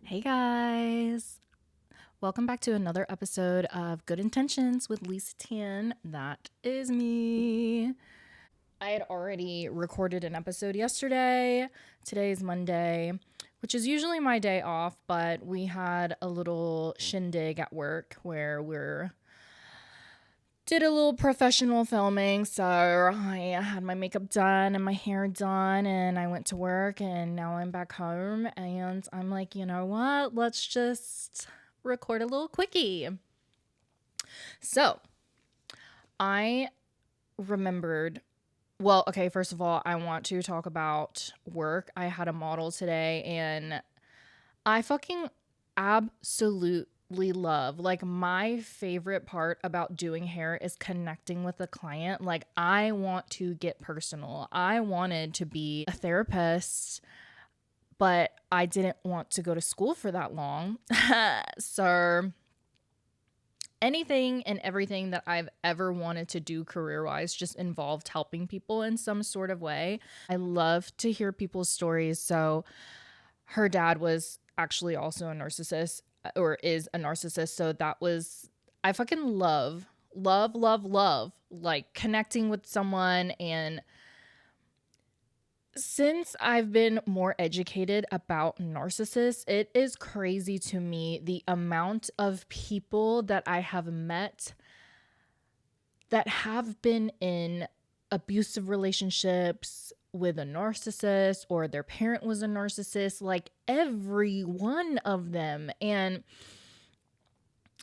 Hey guys, welcome back to another episode of Good Intentions with Lisa-Tien. That is me. I had already recorded an episode yesterday. Today is Monday, which is usually my day off, but we had a little shindig at work where we're did a little professional filming. So I had my makeup done and my hair done, and I went to work, and now I'm back home. And I'm like, you know what? Let's just record a little quickie. So I remembered. Well, okay, first of all, I want to talk about work. I had a model today, and I fucking absolutely love. Like, my favorite part about doing hair is connecting with the client. Like, I want to get personal. I wanted to be a therapist, but I didn't want to go to school for that long. So, anything and everything that I've ever wanted to do career wise just involved helping people in some sort of way. I love to hear people's stories. So, her dad was actually also a narcissist, or is a narcissist. So that was, I fucking love, like connecting with someone. And since I've been more educated about narcissists, it is crazy to me the amount of people that I have met that have been in abusive relationships with a narcissist, or their parent was a narcissist, like every one of them. And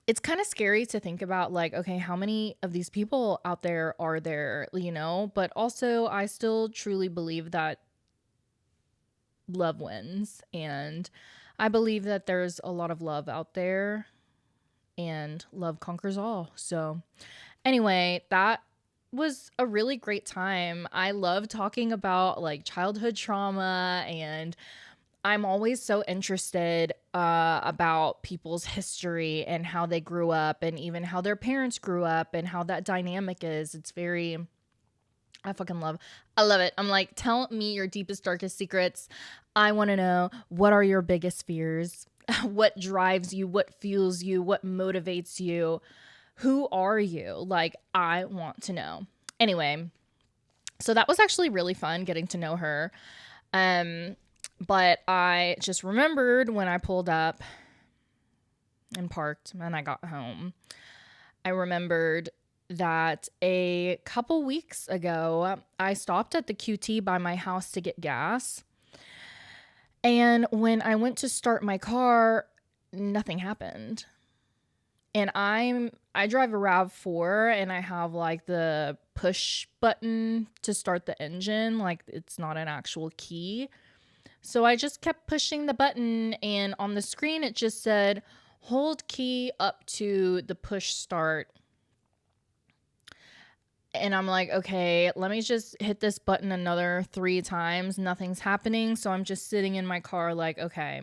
it's kind of scary to think about, like, okay, how many of these people out there are there, But also, I still truly believe that love wins. And I believe that there's a lot of love out there, and love conquers all. So, anyway, that was a really great time. I love talking about like childhood trauma, and I'm always so interested about people's history and how they grew up, and even how their parents grew up, and how that dynamic is. It's very, I love it. I'm like, tell me your deepest, darkest secrets. I want to know, what are your biggest fears? What drives you? What fuels you? What motivates you? Who are you? Like, I want to know. Anyway, so that was actually really fun getting to know her. Um, but I just remembered when I pulled up and parked and I got home, I remembered that a couple weeks ago, I stopped at the QT by my house to get gas. And when I went to start my car, nothing happened. And I drive a RAV4, and I have like the push button to start the engine, like it's not an actual key. So I just kept pushing the button, and on the screen it just said hold key up to the push start. And I'm like, okay, let me just hit this button another 3 times. Nothing's happening. So I'm just sitting in my car like, okay,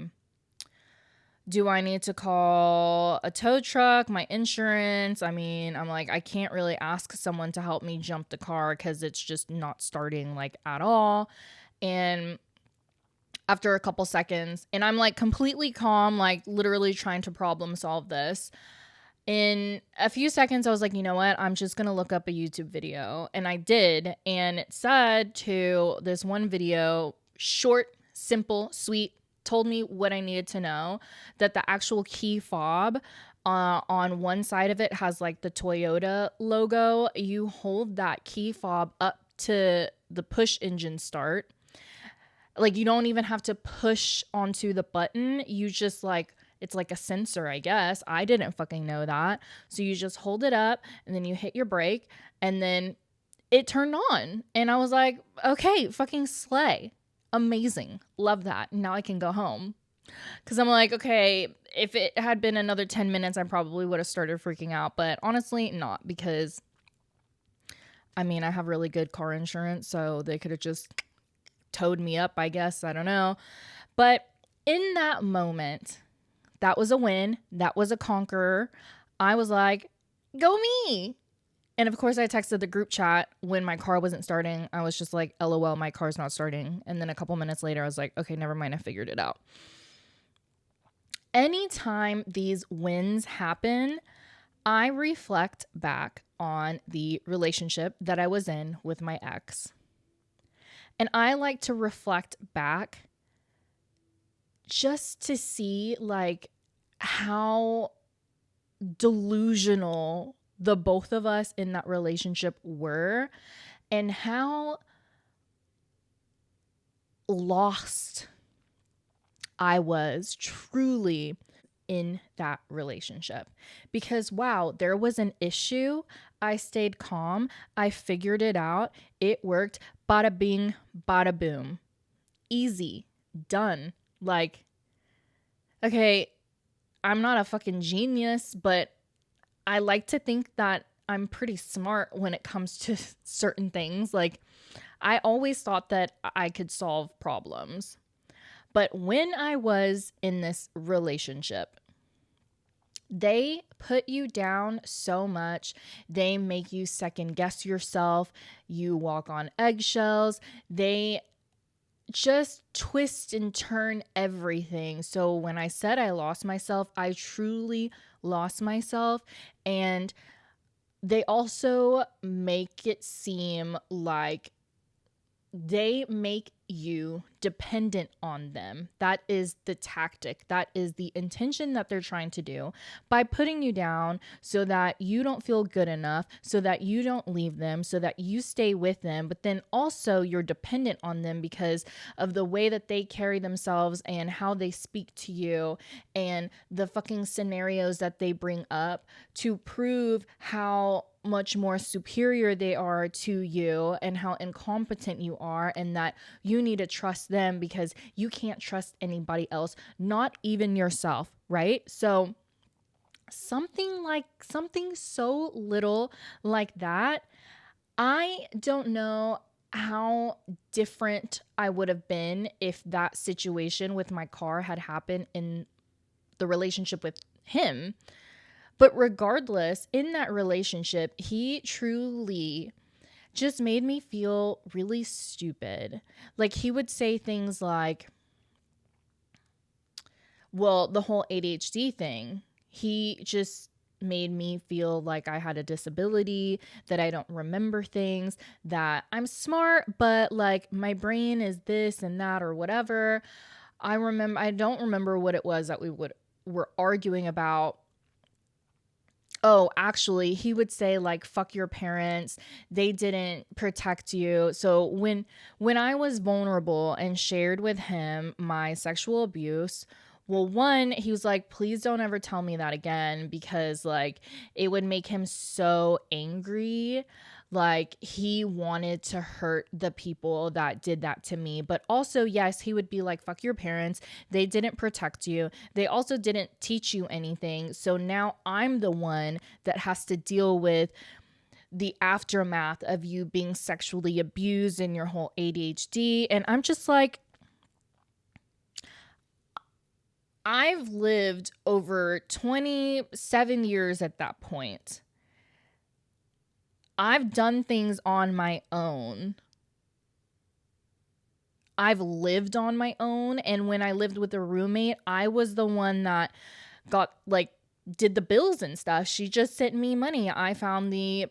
do I need to call a tow truck, my insurance? I mean, I'm like, I can't really ask someone to help me jump the car because it's just not starting like at all. And after a couple seconds, and I'm like completely calm, like literally trying to problem solve this. In a few seconds, I was like, you know what? I'm just going to look up a YouTube video. And I did. And it said to this one video, short, simple, sweet, told me what I needed to know, that the actual key fob on one side of it has like the Toyota logo. You hold that key fob up to the push engine start. Like, you don't even have to push onto the button. You just like, it's like a sensor, I guess. I didn't fucking know that. So you just hold it up, and then you hit your brake, and then it turned on. And I was like, okay, fucking slay. Amazing. Love that. Now I can go home. Because I'm like, okay, if it had been another 10 minutes, I probably would have started freaking out. But honestly, not, because I mean, I have really good car insurance, so they could have just towed me up, I guess. I don't know. But in that moment, that was a win. That was a conqueror. I was like, go me. And of course, I texted the group chat when my car wasn't starting. I was just like, LOL, my car's not starting. And then a couple minutes later, I was like, okay, never mind. I figured it out. anytime these wins happen, I reflect back on the relationship that I was in with my ex. And I like to reflect back just to see like how delusional the both of us in that relationship were and how lost I was truly in that relationship. Because wow, there was an issue. I stayed calm. I figured it out. It worked. Bada bing, bada boom. Easy. Done. Like, okay, I'm not a fucking genius, but I like to think that I'm pretty smart when it comes to certain things. Like, I always thought that I could solve problems. But when I was in this relationship, they put you down so much. They make you second guess yourself. You walk on eggshells. They just twist and turn everything. So when I said I lost myself, I truly lost myself. And they also make it seem like they make you dependent on them. That is the tactic. That is the intention that they're trying to do by putting you down so that you don't feel good enough, so that you don't leave them, so that you stay with them. But then also you're dependent on them because of the way that they carry themselves and how they speak to you and the fucking scenarios that they bring up to prove how much more superior they are to you and how incompetent you are, and that you need to trust them because you can't trust anybody else, not even yourself, right? So something so little like that, I don't know how different I would have been if that situation with my car had happened in the relationship with him. But regardless, in that relationship, he truly just made me feel really stupid. Like, he would say things like, well, the whole ADHD thing, he just made me feel like I had a disability, that I don't remember things, that I'm smart, but like my brain is this and that or whatever. I don't remember what it was that were arguing about. Oh, actually, he would say like fuck your parents. They didn't protect you. So when I was vulnerable and shared with him my sexual abuse, well, one, he was like, please don't ever tell me that again because like it would make him so angry. Like he wanted to hurt the people that did that to me. But also, yes, he would be like, fuck your parents. They didn't protect you. They also didn't teach you anything. So now I'm the one that has to deal with the aftermath of you being sexually abused and your whole ADHD. And I'm just like, I've lived over 27 years at that point. I've done things on my own. I've lived on my own. And when I lived with a roommate, I was the one that got like did the bills and stuff. She just sent me money. I found the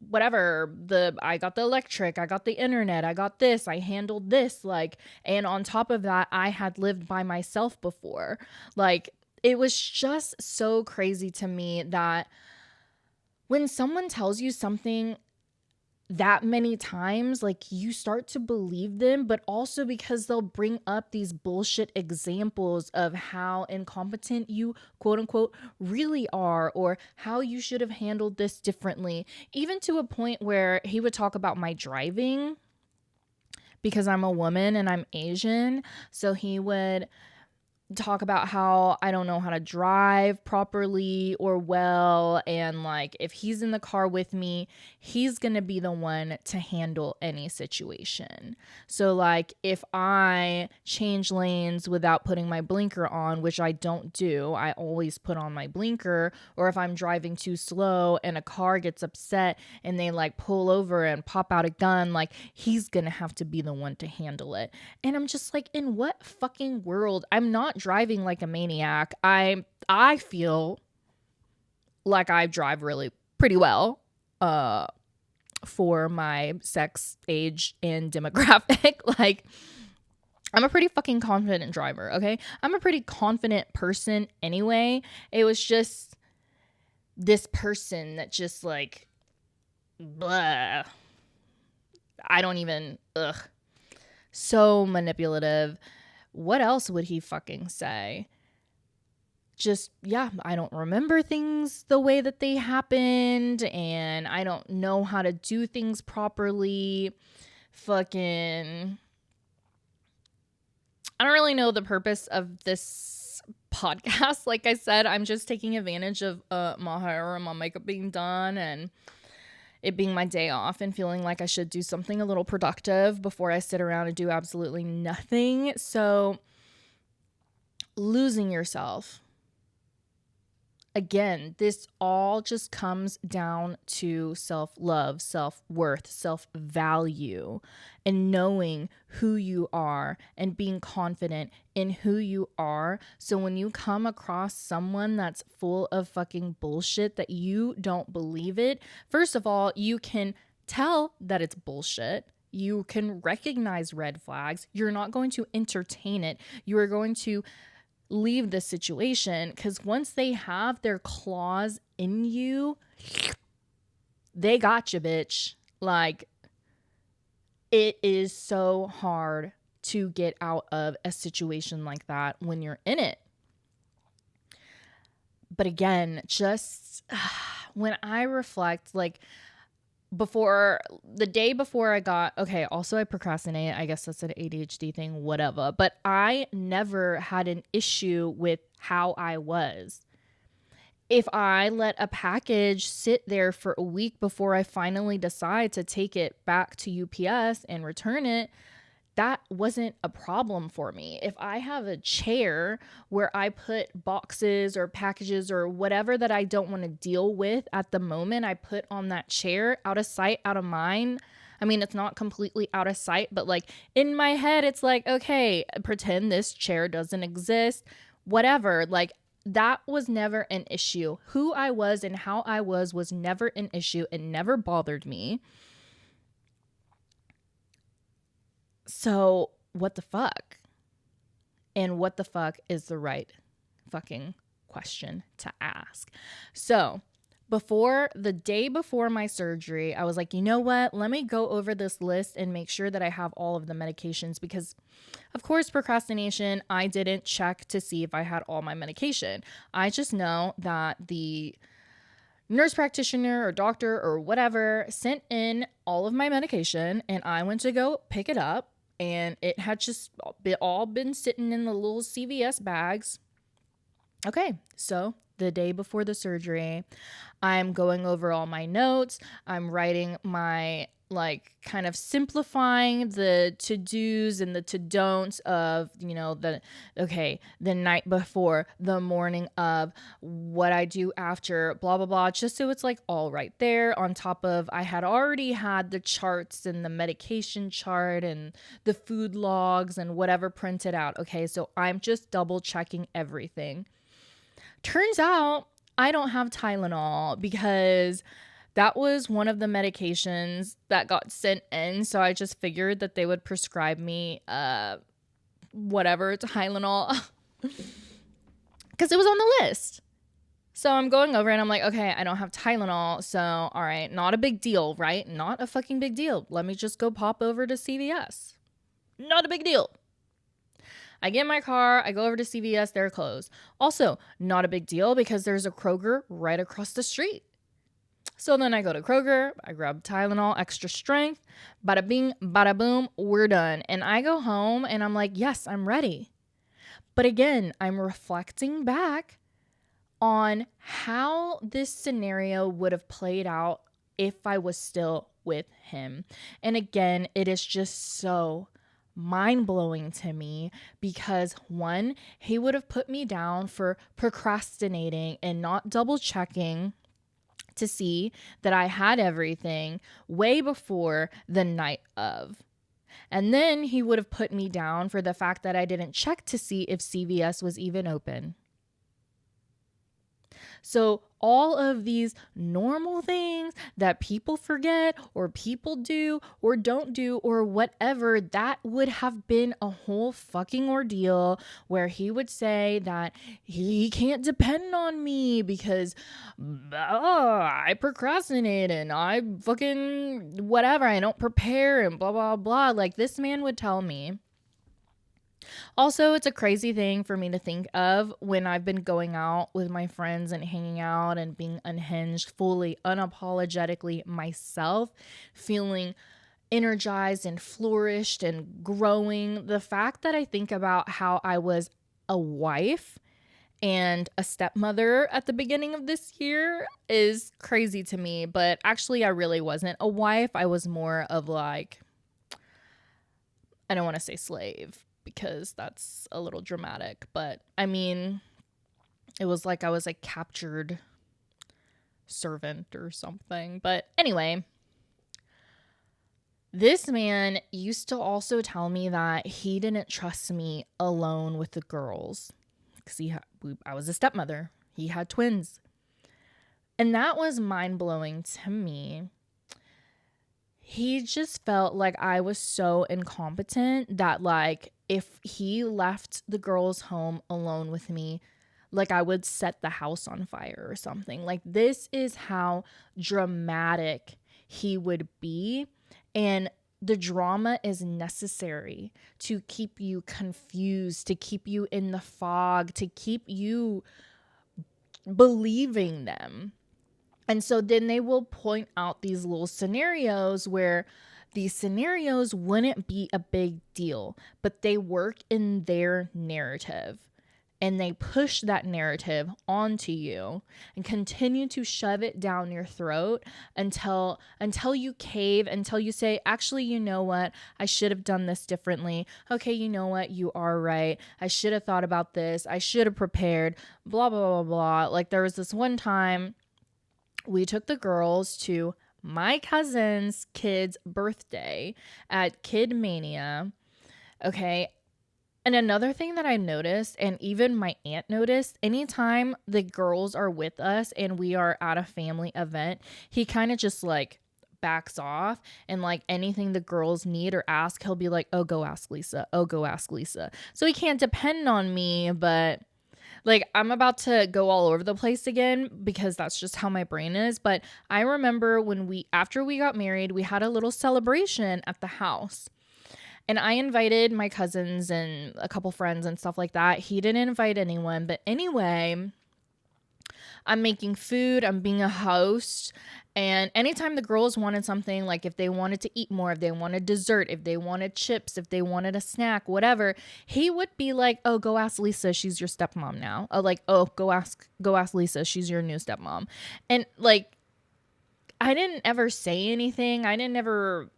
whatever, I got the electric, I got the internet, I got this, I handled this, like, and on top of that, I had lived by myself before. Like, it was just so crazy to me that when someone tells you something that many times, like you start to believe them, but also because they'll bring up these bullshit examples of how incompetent you quote unquote really are, or how you should have handled this differently, even to a point where he would talk about my driving because I'm a woman and I'm Asian. So he would talk about how I don't know how to drive properly or well, and like if he's in the car with me, he's gonna be the one to handle any situation. So like if I change lanes without putting my blinker on, which I don't do, I always put on my blinker, or if I'm driving too slow and a car gets upset and they like pull over and pop out a gun, like he's gonna have to be the one to handle it. And I'm just like, in what fucking world? I'm not not driving like a maniac. I feel like I drive really pretty well for my sex, age, and demographic. Like, I'm a pretty fucking confident driver, okay? I'm a pretty confident person anyway. It was just this person that just like, blah. I don't even, ugh. So manipulative. What else would he fucking say? Just, yeah, I don't remember things the way that they happened, and I don't know how to do things properly. Fucking, I don't really know the purpose of this podcast. Like I said, I'm just taking advantage of my hair and my makeup being done and it being my day off and feeling like I should do something a little productive before I sit around and do absolutely nothing. So, losing yourself. Again, this all just comes down to self-love, self-worth, self-value, and knowing who you are and being confident in who you are. So when you come across someone that's full of fucking bullshit that you don't believe it, first of all, you can tell that it's bullshit. You can recognize red flags. You're not going to entertain it. You are going to leave the situation, because once they have their claws in you, they got you, bitch. Like, it is so hard to get out of a situation like that when you're in it. But again, just when I reflect, like, the day before I got, okay, also I procrastinate. I guess that's an ADHD thing, whatever. But I never had an issue with how I was. If I let a package sit there for a week before I finally decide to take it back to UPS and return it, that wasn't a problem for me. If I have a chair where I put boxes or packages or whatever that I don't want to deal with at the moment, I put on that chair, out of sight, out of mind. I mean, it's not completely out of sight, but like in my head, it's like, okay, pretend this chair doesn't exist, whatever. Like, that was never an issue. Who I was and how I was never an issue. It never bothered me. So what the fuck? And what the fuck is the right fucking question to ask? So the day before my surgery, I was like, you know what? Let me go over this list and make sure that I have all of the medications, because of course, procrastination, I didn't check to see if I had all my medication. I just know that the nurse practitioner or doctor or whatever sent in all of my medication, and I went to go pick it up, and it had just all been sitting in the little CVS bags. Okay, so the day before the surgery, I'm going over all my notes. I'm writing my, like, kind of simplifying the to-dos and the to-don'ts of, the night before, the morning of, what I do after, blah, blah, blah, just so it's like all right there. On top of, I had already had the charts and the medication chart and the food logs and whatever printed out. Okay, so I'm just double checking everything. Turns out I don't have Tylenol, because that was one of the medications that got sent in. So I just figured that they would prescribe me whatever Tylenol because it was on the list. So I'm going over and I'm like, okay, I don't have Tylenol. So, all right, not a big deal, right? Not a fucking big deal. Let me just go pop over to CVS. Not a big deal. I get in my car, I go over to CVS, they're closed. Also, not a big deal, because there's a Kroger right across the street. So then I go to Kroger, I grab Tylenol, extra strength, bada bing, bada boom, we're done. And I go home and I'm like, yes, I'm ready. But again, I'm reflecting back on how this scenario would have played out if I was still with him. And again, it is just so mind-blowing to me, because one, he would have put me down for procrastinating and not double checking to see that I had everything way before the night of. And then he would have put me down for the fact that I didn't check to see if CVS was even open. So all of these normal things that people forget or people do or don't do or whatever, that would have been a whole fucking ordeal where he would say that he can't depend on me because I procrastinate and I fucking whatever, I don't prepare and blah, blah, blah. Like this man would tell me. Also, it's a crazy thing for me to think of when I've been going out with my friends and hanging out and being unhinged, fully, unapologetically myself, feeling energized and flourished and growing. The fact that I think about how I was a wife and a stepmother at the beginning of this year is crazy to me. But actually, I really wasn't a wife. I was more of like, I don't want to say slave, because that's a little dramatic, but I mean, it was like I was a captured servant or something. But anyway, this man used to also tell me that he didn't trust me alone with the girls because I was a stepmother. He had twins. And that was mind-blowing to me. He just felt like I was so incompetent that like if he left the girls home alone with me, like I would set the house on fire or something. Like this is how dramatic he would be. And the drama is necessary to keep you confused, to keep you in the fog, to keep you believing them. And so then they will point out these little scenarios where these scenarios wouldn't be a big deal, but they work in their narrative and they push that narrative onto you and continue to shove it down your throat until you cave, until you say, actually, you know what? I should have done this differently. Okay, you know what? You are right. I should have thought about this. I should have prepared, blah, blah, blah, blah. Like there was this one time we took the girls to my cousin's kid's birthday at Kid Mania. Okay. And another thing that I noticed, and even my aunt noticed, anytime the girls are with us and we are at a family event, he kind of just like backs off, and like anything the girls need or ask, he'll be like, oh, go ask Lisa. Oh, go ask Lisa. So he can't depend on me, but like, I'm about to go all over the place again because that's just how my brain is. But I remember after we got married, we had a little celebration at the house. And I invited my cousins and a couple friends and stuff like that. He didn't invite anyone. But anyway, I'm making food. I'm being a host. And anytime the girls wanted something, like if they wanted to eat more, if they wanted dessert, if they wanted chips, if they wanted a snack, whatever, he would be like, oh, go ask Lisa. She's your stepmom now. Like, oh, go ask Lisa. She's your new stepmom. And like, I didn't ever say anything. I didn't ever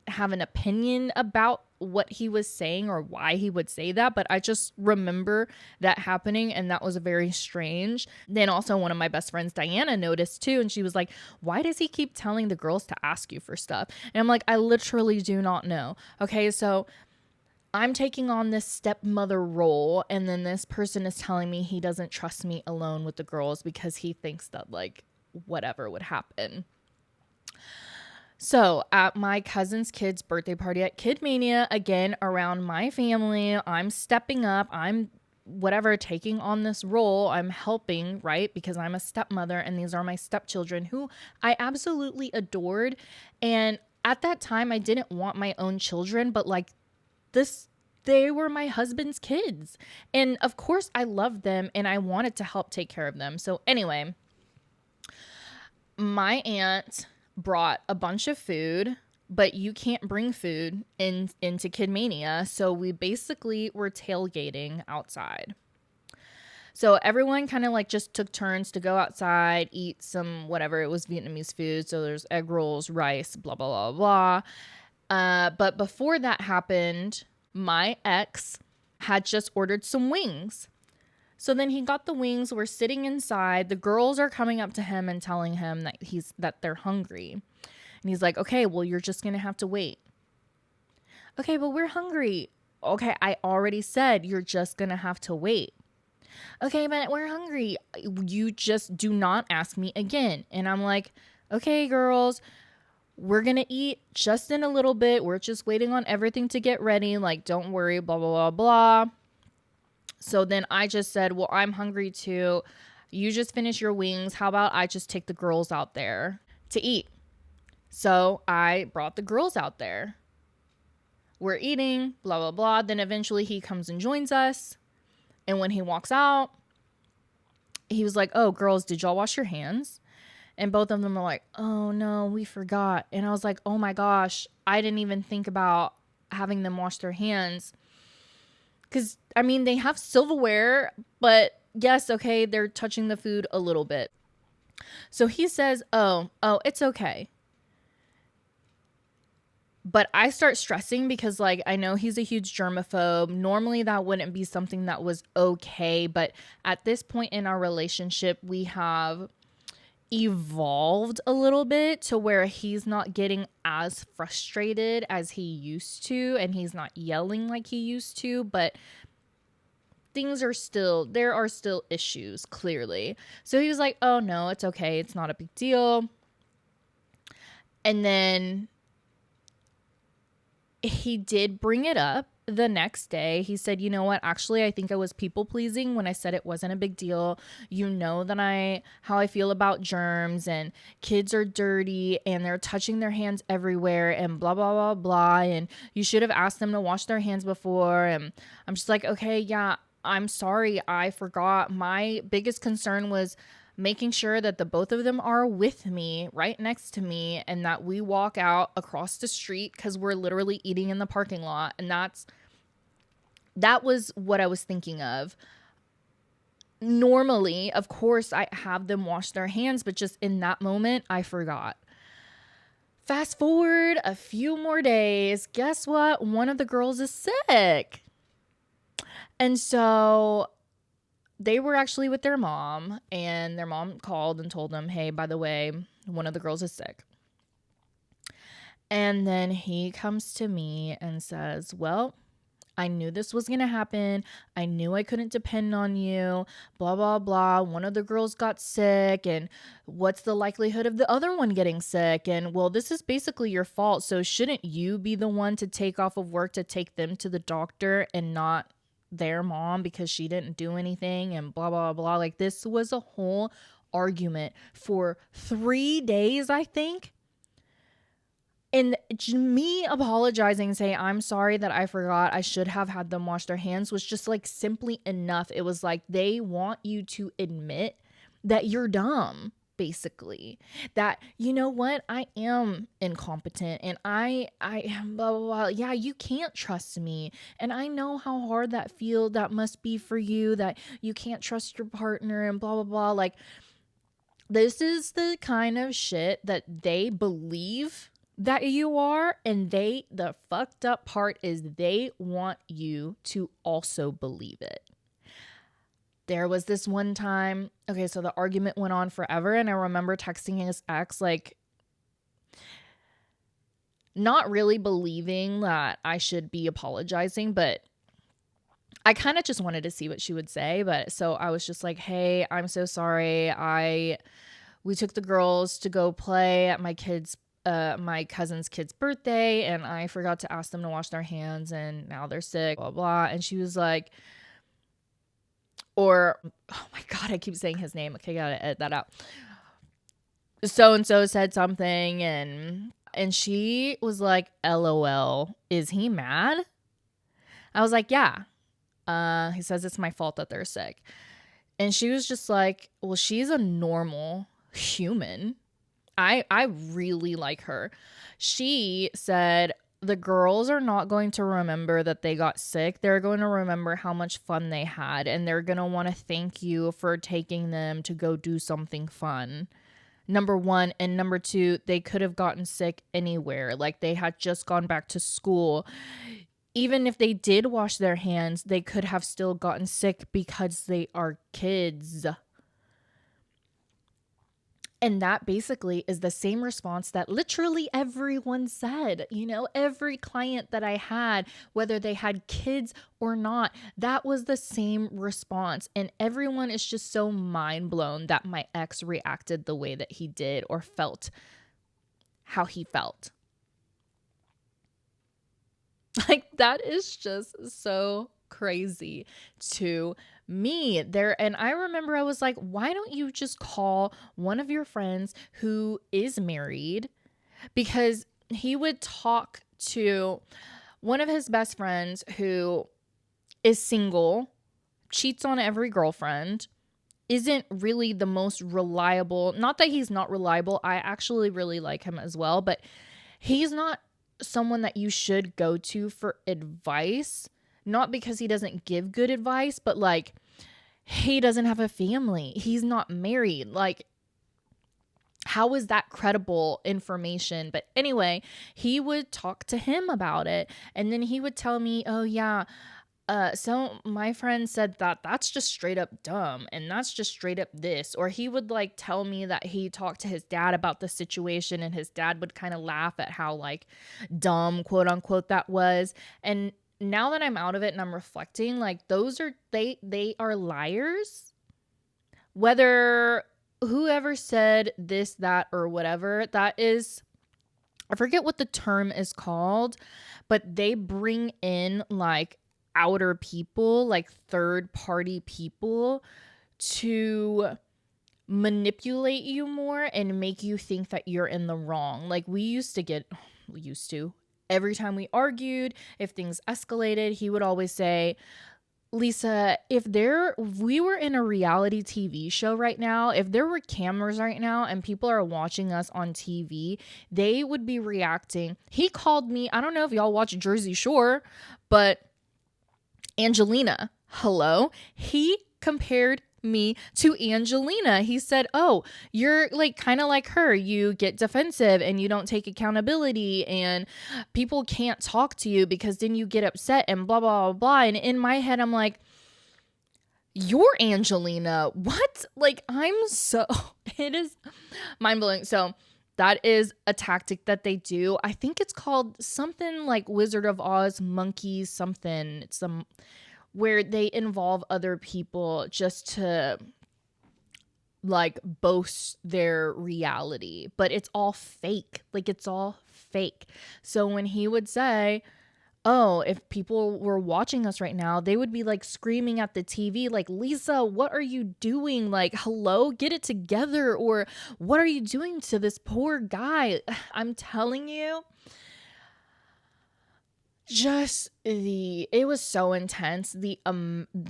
have an opinion about what he was saying or why he would say that, but I just remember that happening, and that was very strange. Then also one of my best friends, Diana, noticed too, and she was like, why does he keep telling the girls to ask you for stuff? And I'm like, I literally do not know. Okay, so I'm taking on this stepmother role, and then this person is telling me he doesn't trust me alone with the girls because he thinks that like whatever would happen. So at my cousin's kid's birthday party at Kid Mania, again, around my family, I'm stepping up. I'm taking on this role. I'm helping, right? Because I'm a stepmother and these are my stepchildren who I absolutely adored. And at that time, I didn't want my own children, but like they were my husband's kids. And of course, I loved them and I wanted to help take care of them. So anyway, my aunt brought a bunch of food, but you can't bring food into Kid Mania. So we basically were tailgating outside. So everyone kind of like just took turns to go outside, eat some whatever. It was Vietnamese food. So there's egg rolls, rice, blah, blah, blah, blah. But before that happened, my ex had just ordered some wings. So then he got the wings. We're sitting inside. The girls are coming up to him and telling him that they're hungry. And he's like, okay, well, you're just going to have to wait. Okay, but we're hungry. Okay, I already said you're just gonna have to wait. Okay, but we're hungry. You just do not ask me again. And I'm like, okay, girls, we're gonna eat just in a little bit. We're just waiting on everything to get ready. Like, don't worry, blah, blah, blah, blah. So then I just said, well, I'm hungry too. You just finish your wings. How about I just take the girls out there to eat? So I brought the girls out there. We're eating, blah, blah, blah. Then eventually he comes and joins us. And when he walks out, he was like, oh, girls, did y'all wash your hands? And both of them were like, oh, no, we forgot. And I was like, oh, my gosh, I didn't even think about having them wash their hands. Because, I mean, they have silverware, but yes, okay, they're touching the food a little bit. So he says, oh, it's okay. But I start stressing because, like, I know he's a huge germaphobe. Normally, that wouldn't be something that was okay. But at this point in our relationship, we have evolved a little bit to where he's not getting as frustrated as he used to. And he's not yelling like he used to. But there are still issues, clearly. So he was like, oh, no, it's okay. It's not a big deal. And then he did bring it up the next day. He said, you know what? Actually, I think I was people pleasing when I said it wasn't a big deal. You know that how I feel about germs, and kids are dirty and they're touching their hands everywhere and blah, blah, blah, blah. And you should have asked them to wash their hands before. And I'm just like, okay, yeah, I'm sorry. I forgot. My biggest concern was making sure that the both of them are with me, right next to me, and that we walk out across the street, because we're literally eating in the parking lot. And that was what I was thinking of. Normally, of course, I have them wash their hands, but just in that moment, I forgot. Fast forward a few more days. Guess what? One of the girls is sick. And so they were actually with their mom, and their mom called and told them, hey, by the way, one of the girls is sick. And then he comes to me and says, well, I knew this was going to happen. I knew I couldn't depend on you, blah, blah, blah. One of the girls got sick, and what's the likelihood of the other one getting sick? And, well, this is basically your fault. So shouldn't you be the one to take off of work to take them to the doctor and not their mom because she didn't do anything, and blah, blah, blah. Like, this was a whole argument for 3 days, I think. And me apologizing and saying, I'm sorry that I forgot, I should have had them wash their hands, was just like simply enough. It was like they want you to admit that you're dumb, basically. That, you know what, I am incompetent, and I am blah, blah, blah. Yeah, you can't trust me. And I know how hard that must be for you, that you can't trust your partner and blah, blah, blah. Like, this is the kind of shit that they believe that you are, and the fucked up part is they want you to also believe it. There was this one time, okay, so the argument went on forever, and I remember texting his ex, like, not really believing that I should be apologizing, but I kind of just wanted to see what she would say. But so I was just like, hey, I'm so sorry. We took the girls to go play at my cousin's kid's birthday, and I forgot to ask them to wash their hands, and now they're sick, blah, blah. And she was like, oh my God, I keep saying his name. Okay, gotta edit that out. So-and-so said something, and she was like, LOL, is he mad? I was like, yeah. He says it's my fault that they're sick. And she was just like, well, she's a normal human. I really like her. She said the girls are not going to remember that they got sick. They're going to remember how much fun they had, and they're going to want to thank you for taking them to go do something fun. Number one. And number two, they could have gotten sick anywhere. Like, they had just gone back to school. Even if they did wash their hands, they could have still gotten sick because they are kids. And that basically is the same response that literally everyone said. You know, every client that I had, whether they had kids or not, that was the same response. And everyone is just so mind blown that my ex reacted the way that he did or felt how he felt. Like, that is just so crazy to me there. And I remember I was like, why don't you just call one of your friends who is married? Because he would talk to one of his best friends who is single, cheats on every girlfriend, isn't really the most reliable. Not that he's not reliable. I actually really like him as well, but he's not someone that you should go to for advice. Not because he doesn't give good advice, but like, he doesn't have a family. He's not married. Like, how is that credible information? But anyway, he would talk to him about it. And then he would tell me, oh, yeah, so my friend said that that's just straight up dumb. And that's just straight up this. Or he would like tell me that he talked to his dad about the situation. And his dad would kind of laugh at how like dumb, quote unquote, that was. And now that I'm out of it and I'm reflecting, like, those are, they are liars. Whether whoever said this, that, or whatever, that is, I forget what the term is called, but they bring in like outer people, like third party people, to manipulate you more and make you think that you're in the wrong. Like, we used to, every time we argued, if things escalated, he would always say, Lisa, if we were in a reality TV show right now, if there were cameras right now and people are watching us on TV, they would be reacting. He called me, I don't know if y'all watch Jersey Shore, but Angelina, hello? He compared me to Angelina. He said, oh, you're like kind of like her. You get defensive and you don't take accountability and people can't talk to you because then you get upset and blah, blah, blah, blah. And in my head, I'm like, you're Angelina. What? Like, it is mind blowing. So that is a tactic that they do. I think it's called something like Wizard of Oz, Monkeys, something. It's where they involve other people just to like boast their reality, but it's all fake. Like, it's all fake. So when he would say, oh, if people were watching us right now, they would be like screaming at the TV, like, Lisa, what are you doing? Like, hello, get it together. Or what are you doing to this poor guy? I'm telling you, it was so intense.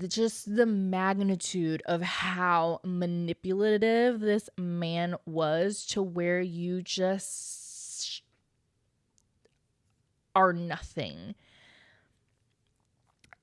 Just the magnitude of how manipulative this man was, to where you just are nothing.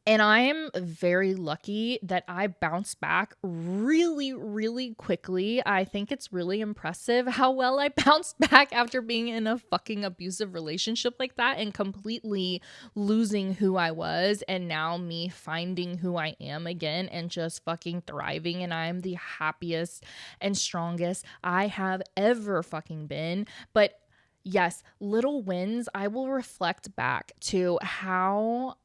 And I am very lucky that I bounced back really, really quickly. I think it's really impressive how well I bounced back after being in a fucking abusive relationship like that and completely losing who I was, and now me finding who I am again and just fucking thriving. And I'm the happiest and strongest I have ever fucking been. But yes, little wins. I will reflect back to how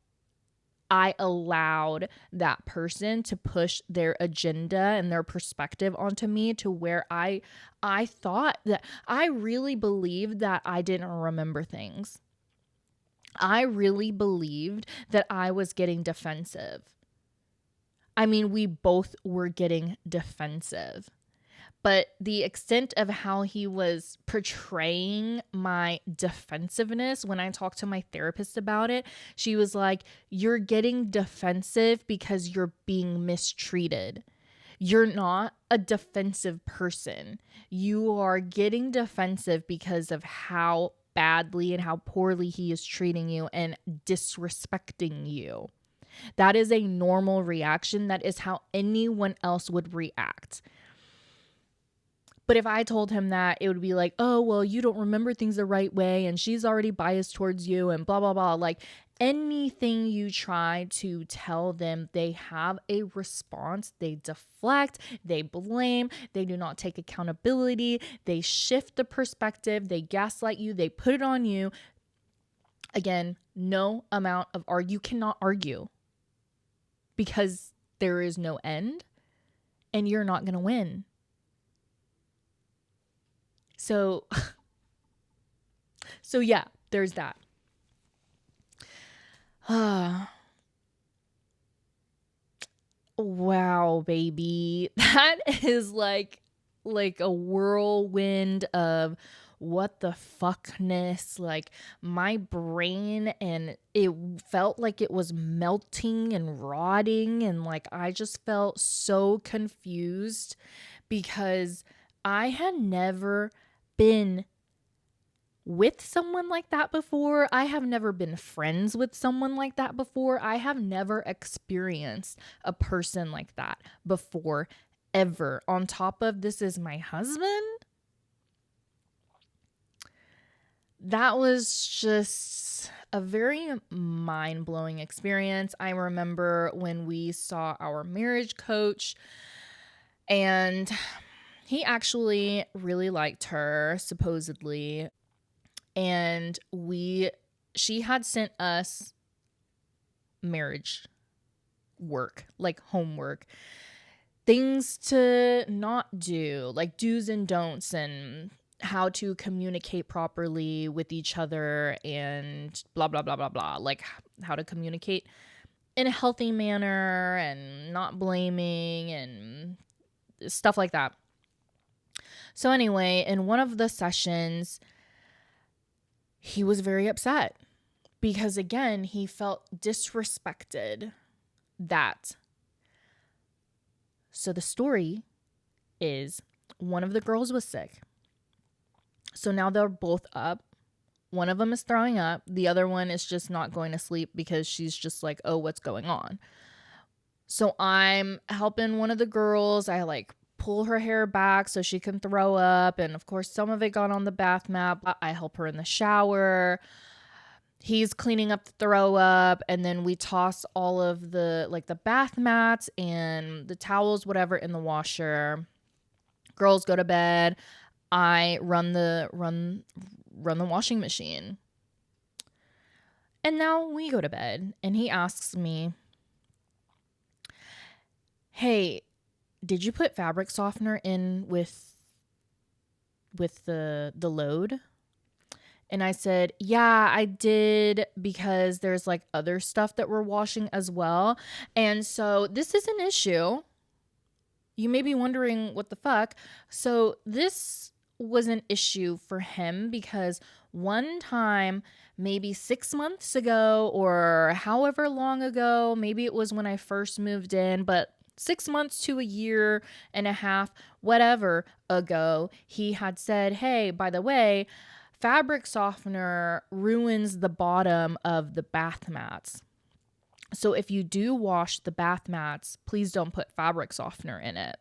I allowed that person to push their agenda and their perspective onto me, to where I thought that I really believed that I didn't remember things. I really believed that I was getting defensive. I mean, we both were getting defensive. But the extent of how he was portraying my defensiveness, when I talked to my therapist about it, she was like, you're getting defensive because you're being mistreated. You're not a defensive person. You are getting defensive because of how badly and how poorly he is treating you and disrespecting you. That is a normal reaction. That is how anyone else would react. But if I told him that, it would be like, oh, well, you don't remember things the right way and she's already biased towards you and blah, blah, blah. Like, anything you try to tell them, they have a response. They deflect, they blame, they do not take accountability, they shift the perspective, they gaslight you, they put it on you. Again, no amount of you cannot argue because there is no end and you're not going to win. So yeah, there's that. Wow, baby. That is like a whirlwind of what the fuckness. Like, my brain, and it felt like it was melting and rotting, and like I just felt so confused because I had never been with someone like that before. I have never been friends with someone like that before. I have never experienced a person like that before, ever. On top of this is my husband. That was just a very mind-blowing experience. I remember when we saw our marriage coach, and he actually really liked her, supposedly. And she had sent us marriage work, like homework, things to not do, like do's and don'ts, and how to communicate properly with each other, and blah, blah, blah, blah, blah. Like how to communicate in a healthy manner and not blaming and stuff like that. So anyway, in one of the sessions, he was very upset because, again, he felt disrespected. So the story is, one of the girls was sick. So now they're both up. One of them is throwing up. The other one is just not going to sleep because she's just like, oh, what's going on? So I'm helping one of the girls. I like pull her hair back so she can throw up. And of course, some of it got on the bath mat. I help her in the shower. He's cleaning up the throw up. And then we toss all of the bath mats and the towels, whatever, in the washer. Girls go to bed. I run the washing machine. And now we go to bed. And he asks me, hey, did you put fabric softener in with the load? And I said, yeah, I did, because there's like other stuff that we're washing as well. And so this is an issue. You may be wondering, what the fuck? So this was an issue for him because one time, maybe 6 months ago or however long ago, maybe it was when I first moved in, but 6 months to a year and a half, whatever ago, he had said, hey, by the way, fabric softener ruins the bottom of the bath mats. So if you do wash the bath mats, please don't put fabric softener in it.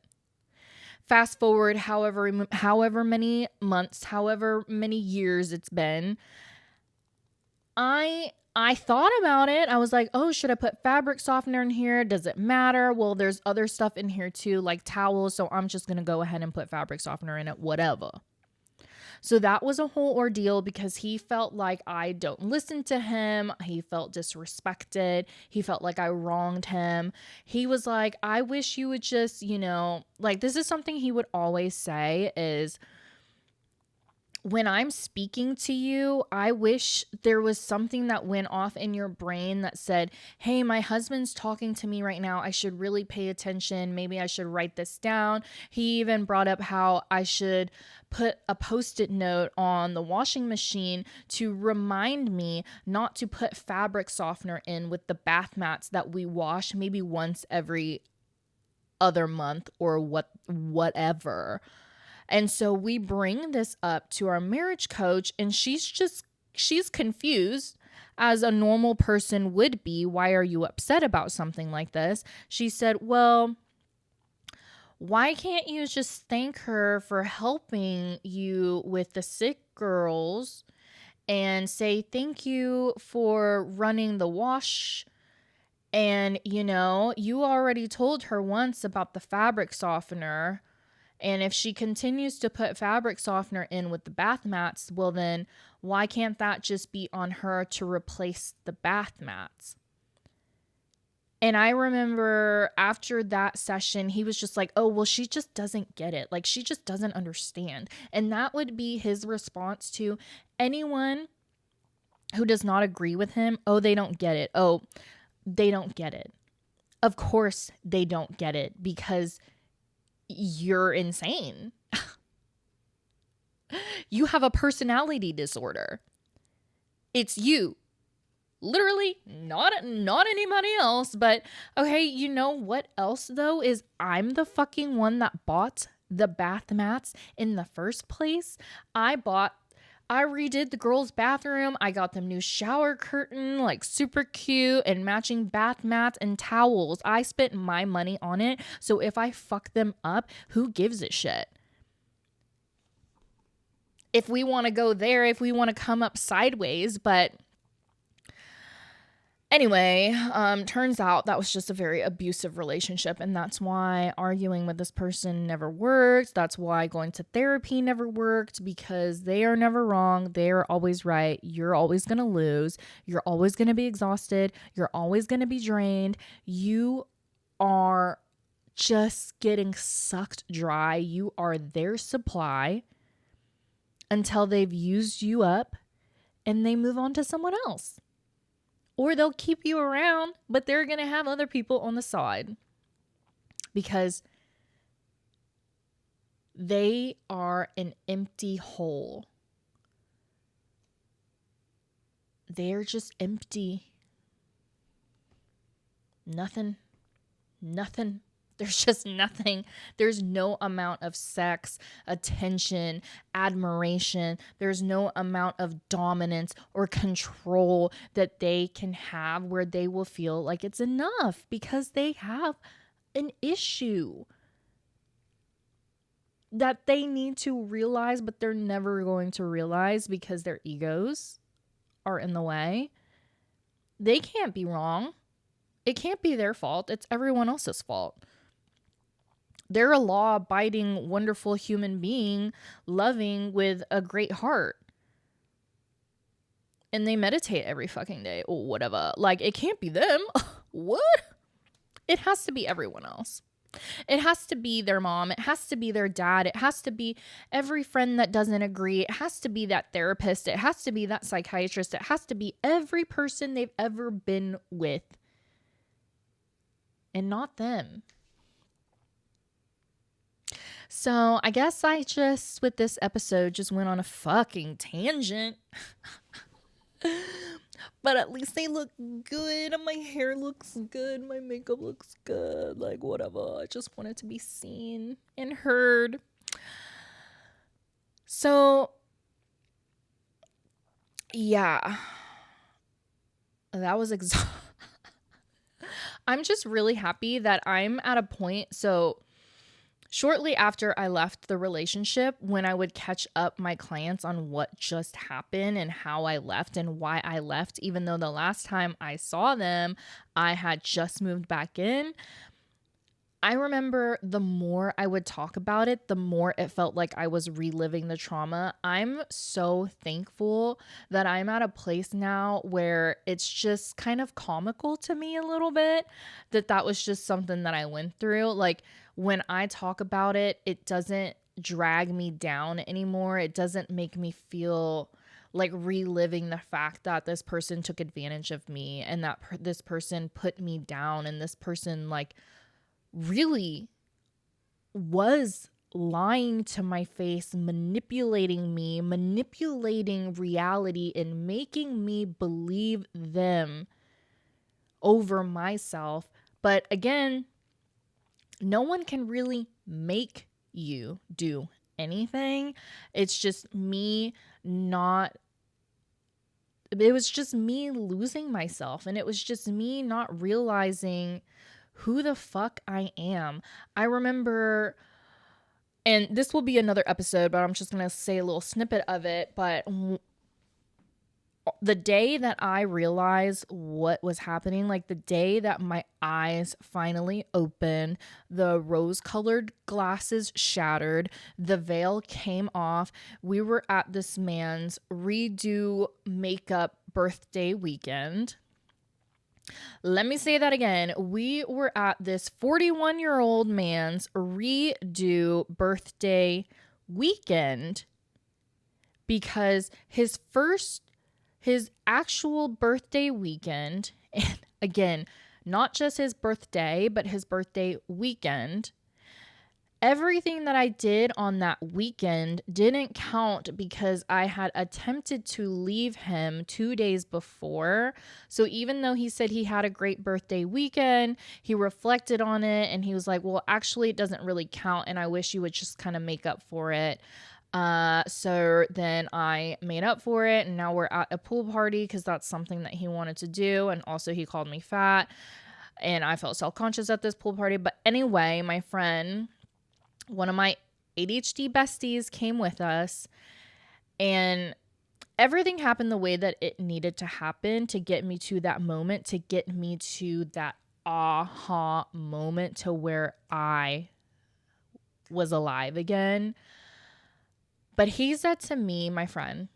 Fast forward however many months, however many years it's been, I thought about it. I was like, oh, should I put fabric softener in here? Does it matter? Well, there's other stuff in here too, like towels. So I'm just going to go ahead and put fabric softener in it, whatever. So that was a whole ordeal because he felt like I don't listen to him. He felt disrespected. He felt like I wronged him. He was like, I wish you would just, like, this is something he would always say is, when I'm speaking to you, I wish there was something that went off in your brain that said, hey, my husband's talking to me right now. I should really pay attention. Maybe I should write this down. He even brought up how I should put a Post-it note on the washing machine to remind me not to put fabric softener in with the bath mats that we wash maybe once every other month or whatever. And so we bring this up to our marriage coach, and she's confused, as a normal person would be. Why are you upset about something like this? She said, well, why can't you just thank her for helping you with the sick girls and say thank you for running the wash. And, you know, you already told her once about the fabric softener. And if she continues to put fabric softener in with the bath mats, well, then why can't that just be on her to replace the bath mats? And I remember after that session, he was just like, oh, well, she just doesn't get it. Like, she just doesn't understand. And that would be his response to anyone who does not agree with him. Oh, they don't get it. Oh, they don't get it. Of course they don't get it because you're insane. You have a personality disorder. It's you. Literally not anybody else. But okay, you know what else though is I'm the fucking one that bought the bath mats in the first place. I redid the girls' bathroom. I got them new shower curtain, like super cute, and matching bath mats and towels. I spent my money on it. So if I fuck them up, who gives a shit? If we want to go there, if we want to come up sideways, but anyway, turns out that was just a very abusive relationship, and that's why arguing with this person never worked. That's why going to therapy never worked, because they are never wrong. They are always right. You're always going to lose. You're always going to be exhausted. You're always going to be drained. You are just getting sucked dry. You are their supply until they've used you up and they move on to someone else. Or they'll keep you around, but they're going to have other people on the side because they are an empty hole. They're just empty. Nothing. There's just nothing. There's no amount of sex, attention, admiration. There's no amount of dominance or control that they can have where they will feel like it's enough because they have an issue that they need to realize, but they're never going to realize because their egos are in the way. They can't be wrong. It can't be their fault. It's everyone else's fault. They're a law-abiding, wonderful human being, loving with a great heart. And they meditate every fucking day or whatever. Like, it can't be them. What? It has to be everyone else. It has to be their mom. It has to be their dad. It has to be every friend that doesn't agree. It has to be that therapist. It has to be that psychiatrist. It has to be every person they've ever been with. And not them. So I guess I just, with this episode, just went on a fucking tangent. But at least they look good. And my hair looks good. My makeup looks good. Like, whatever. I just want it to be seen and heard. So, yeah. That was exhausting. I'm just really happy that I'm at a point. So shortly after I left the relationship, when I would catch up my clients on what just happened and how I left and why I left, even though the last time I saw them, I had just moved back in. I remember the more I would talk about it, the more it felt like I was reliving the trauma. I'm so thankful that I'm at a place now where it's just kind of comical to me a little bit that was just something that I went through. Like, when I talk about it, it doesn't drag me down anymore. It doesn't make me feel like reliving the fact that this person took advantage of me and that this person put me down and this person like really was lying to my face, manipulating me, manipulating reality, and making me believe them over myself. But again, no one can really make you do anything. It's just me it was just me losing myself, and it was just me not realizing who the fuck I am. I remember, and this will be another episode, but I'm just going to say a little snippet of it. But the day that I realized what was happening, like the day that my eyes finally opened, the rose-colored glasses shattered, the veil came off. We were at this man's redo makeup birthday weekend. Let me say that again. We were at this 41-year-old man's redo birthday weekend because his actual birthday weekend, and again, not just his birthday, but his birthday weekend, everything that I did on that weekend didn't count because I had attempted to leave him 2 days before. So even though he said he had a great birthday weekend, he reflected on it and he was like, well, actually, it doesn't really count. And I wish you would just kind of make up for it. So then I made up for it, and now we're at a pool party because that's something that he wanted to do. And also he called me fat and I felt self-conscious at this pool party. But anyway, my friend, one of my ADHD besties, came with us, and everything happened the way that it needed to happen to get me to that moment, to get me to that aha moment to where I was alive again. But he said to me, my friend,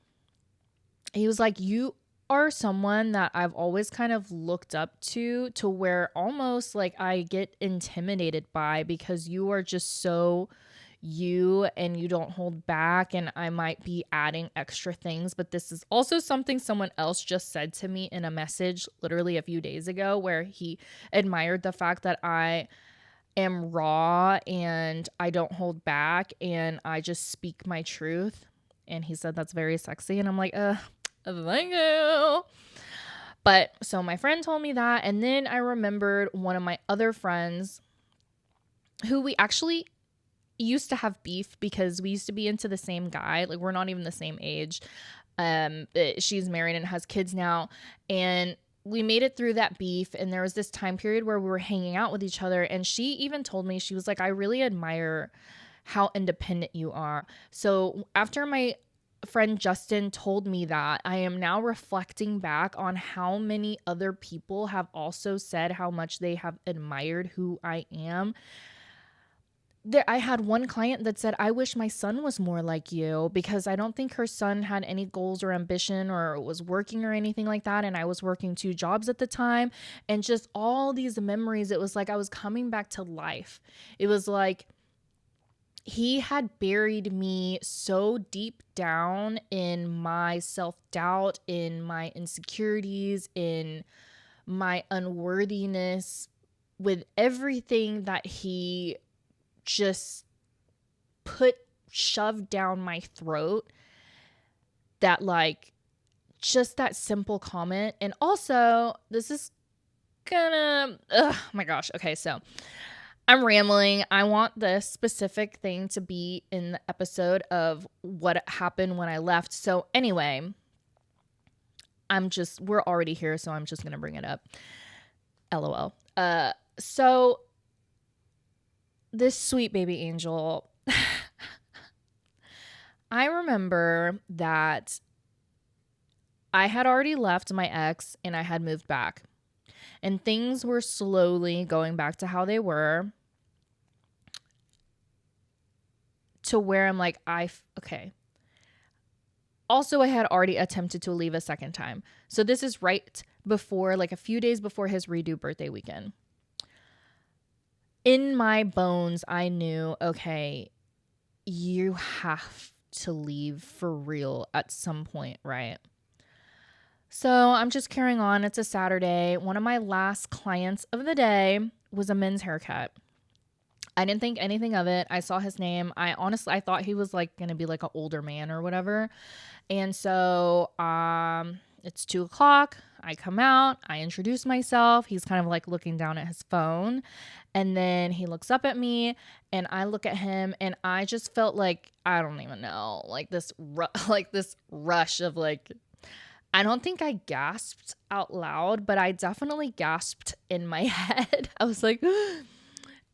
he was like, you are someone that I've always kind of looked up to where almost like I get intimidated by, because you are just so you and you don't hold back, and I might be adding extra things. But this is also something someone else just said to me in a message literally a few days ago, where he admired the fact that I am raw and I don't hold back and I just speak my truth. And he said that's very sexy. And I'm like, thank you. But so my friend told me that. And then I remembered one of my other friends who we actually used to have beef because we used to be into the same guy. Like, we're not even the same age. She's married and has kids now. And we made it through that beef, and there was this time period where we were hanging out with each other, and she even told me, she was like, I really admire how independent you are. So after my friend Justin told me that, I am now reflecting back on how many other people have also said how much they have admired who I am. I had one client that said, I wish my son was more like you, because I don't think her son had any goals or ambition or was working or anything like that. And I was working 2 jobs at the time, and just all these memories. It was like I was coming back to life. It was like he had buried me so deep down in my self-doubt, in my insecurities, in my unworthiness, with everything that he just shoved down my throat, that like just that simple comment. And also, this is gonna, oh my gosh. Okay, so I'm rambling. I want this specific thing to be in the episode of what happened when I left. So anyway, we're already here, so I'm just gonna bring it up. LOL. So this sweet baby angel, I remember that I had already left my ex and I had moved back, and things were slowly going back to how they were, to where I'm like, okay. Also, I had already attempted to leave a second time. So this is right before, like a few days before his redo birthday weekend. In my bones, I knew, okay, you have to leave for real at some point, right? So I'm just carrying on. It's a Saturday. One of my last clients of the day was a men's haircut. I didn't think anything of it. I saw his name. I thought he was like going to be like an older man or whatever. And so it's 2:00. I come out. I introduce myself. He's kind of like looking down at his phone. And then he looks up at me, and I look at him, and I just felt like, I don't even know, like this rush of like, I don't think I gasped out loud, but I definitely gasped in my head. I was like,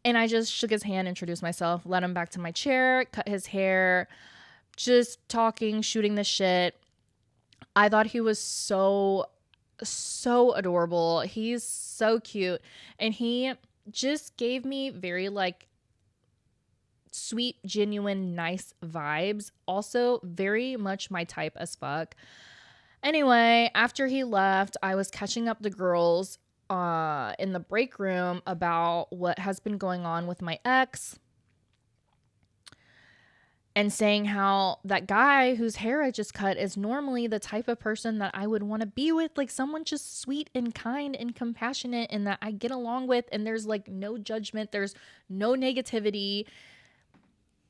and I just shook his hand, introduced myself, led him back to my chair, cut his hair, just talking, shooting the shit. I thought he was so adorable. He's so cute. And he just gave me very like sweet, genuine, nice vibes. Also, very much my type as fuck. Anyway, after he left, I was catching up the girls in the break room about what has been going on with my ex and saying how that guy whose hair I just cut is normally the type of person that I would want to be with, like someone just sweet and kind and compassionate and that I get along with, and there's like no judgment, there's no negativity.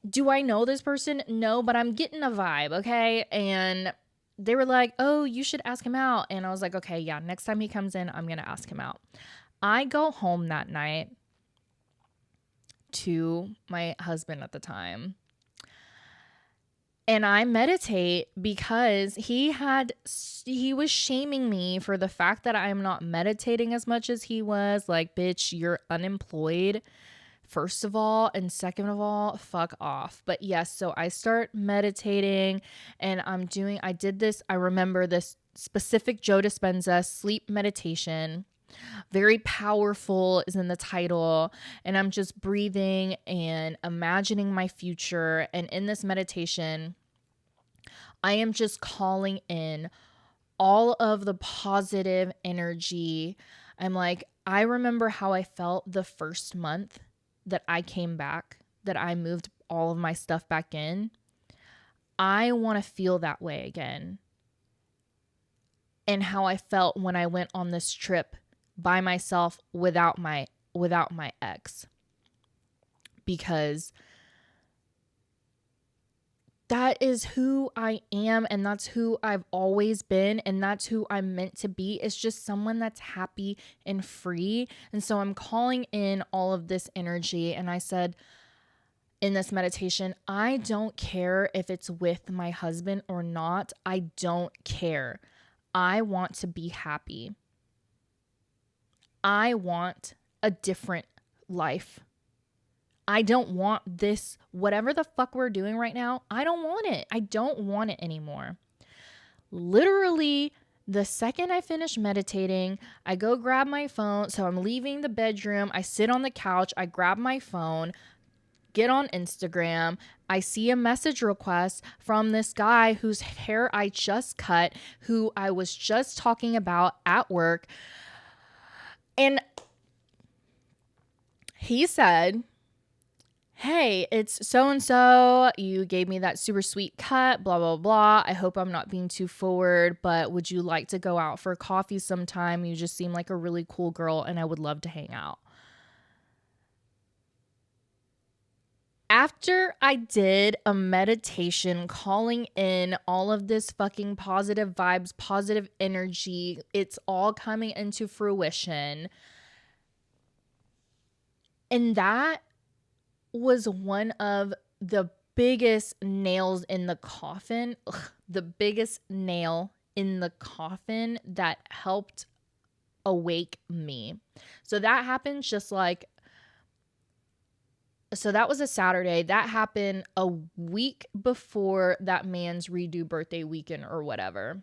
Do I know this person? No, but I'm getting a vibe, okay? And they were like, oh, you should ask him out. And I was like, okay, yeah, next time he comes in, I'm going to ask him out. I go home that night to my husband at the time. And I meditate because he was shaming me for the fact that I'm not meditating as much as he was. Like, bitch, you're unemployed, first of all, and second of all, fuck off. But yes, so I start meditating and I did this, I remember this specific Joe Dispenza sleep meditation. Very powerful is in the title, and I'm just breathing and imagining my future. And in this meditation, I am just calling in all of the positive energy. I'm like, I remember how I felt the first month that I came back, that I moved all of my stuff back in. I want to feel that way again. And how I felt when I went on this trip by myself without my ex. Because that is who I am, and that's who I've always been, and that's who I'm meant to be. It's just someone that's happy and free. And so I'm calling in all of this energy, and I said in this meditation, I don't care if it's with my husband or not. I don't care. I want to be happy. I want a different life. I don't want this, whatever the fuck we're doing right now. I don't want it. I don't want it anymore. Literally, the second I finish meditating, I go grab my phone. So I'm leaving the bedroom. I sit on the couch. I grab my phone, get on Instagram. I see a message request from this guy whose hair I just cut, who I was just talking about at work. And he said, hey, it's so-and-so. You gave me that super sweet cut, blah, blah, blah. I hope I'm not being too forward, but would you like to go out for coffee sometime? You just seem like a really cool girl, and I would love to hang out. After I did a meditation calling in all of this fucking positive vibes, positive energy, it's all coming into fruition. And that was one of the biggest nails in the coffin, the biggest nail in the coffin that helped awake me. So that happened so that was a Saturday. That happened a week before that man's redo birthday weekend or whatever.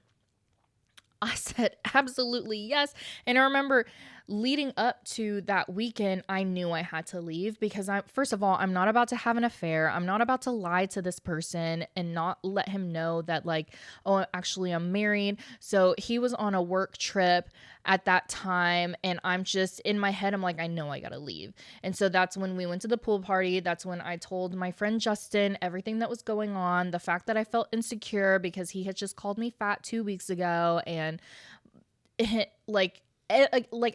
I said, absolutely yes. And I remember leading up to that weekend, I knew I had to leave because first of all, I'm not about to have an affair. I'm not about to lie to this person and not let him know that like, oh, actually I'm married. So he was on a work trip at that time. And I'm just in my head, I'm like, I know I got to leave. And so that's when we went to the pool party. That's when I told my friend Justin everything that was going on, the fact that I felt insecure because he had just called me fat 2 weeks ago. And like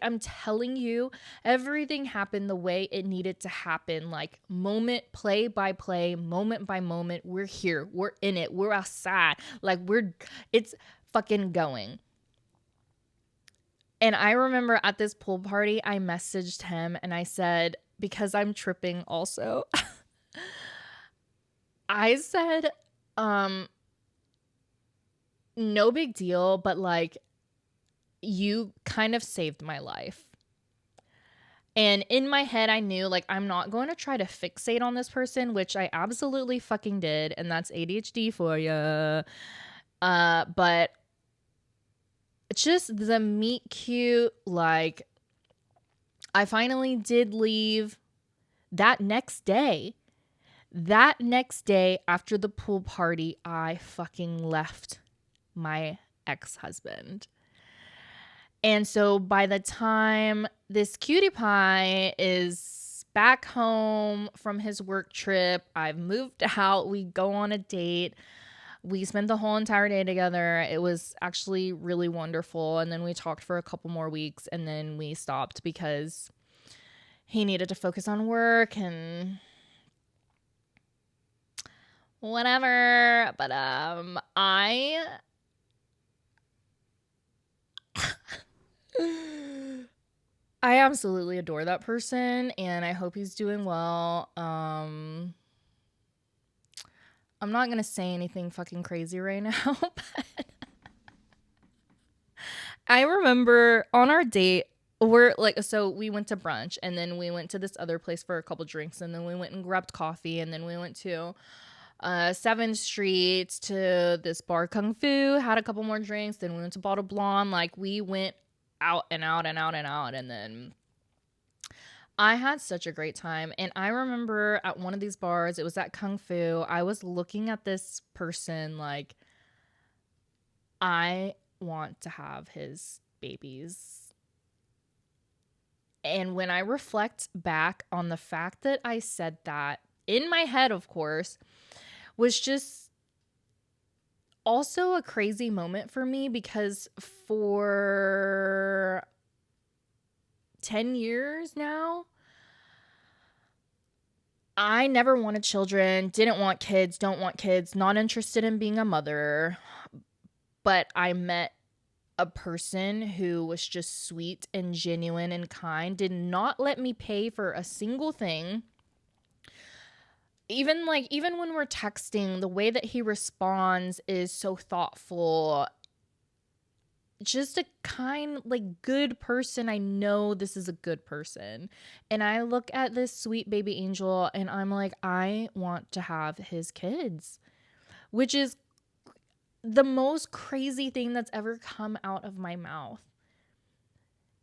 I'm telling you, everything happened the way it needed to happen. Like moment, play by play, moment by moment. We're here. We're in it. We're outside. Like it's fucking going. And I remember at this pool party, I messaged him and I said, because I'm tripping also, I said, no big deal, but like, you kind of saved my life. And in my head, I knew like, I'm not going to try to fixate on this person, which I absolutely fucking did. And that's ADHD for you. But just the meet cute, like, I finally did leave that next day. That next day after the pool party, I fucking left my ex-husband. And so by the time this cutie pie is back home from his work trip, I've moved out, we go on a date. We spent the whole entire day together. It was actually really wonderful. And then we talked for a couple more weeks and then we stopped because he needed to focus on work and whatever. But I absolutely adore that person and I hope he's doing well. I'm not going to say anything fucking crazy right now, but I remember on our date, so we went to brunch and then we went to this other place for a couple drinks and then we went and grabbed coffee and then we went to 7th Street to this bar Kung Fu, had a couple more drinks, then we went to Bottle Blonde. Like, we went out and out and out and out, and then I had such a great time. And I remember at one of these bars, it was at Kung Fu, I was looking at this person like, I want to have his babies. And when I reflect back on the fact that I said that, in my head, of course, was just also a crazy moment for me because for 10 years now, I never wanted children, didn't want kids, don't want kids, not interested in being a mother. But I met a person who was just sweet and genuine and kind, did not let me pay for a single thing. Even when we're texting, the way that he responds is so thoughtful. Just a kind, like, good person. I know this is a good person. And I look at this sweet baby angel and I'm like, I want to have his kids, which is the most crazy thing that's ever come out of my mouth.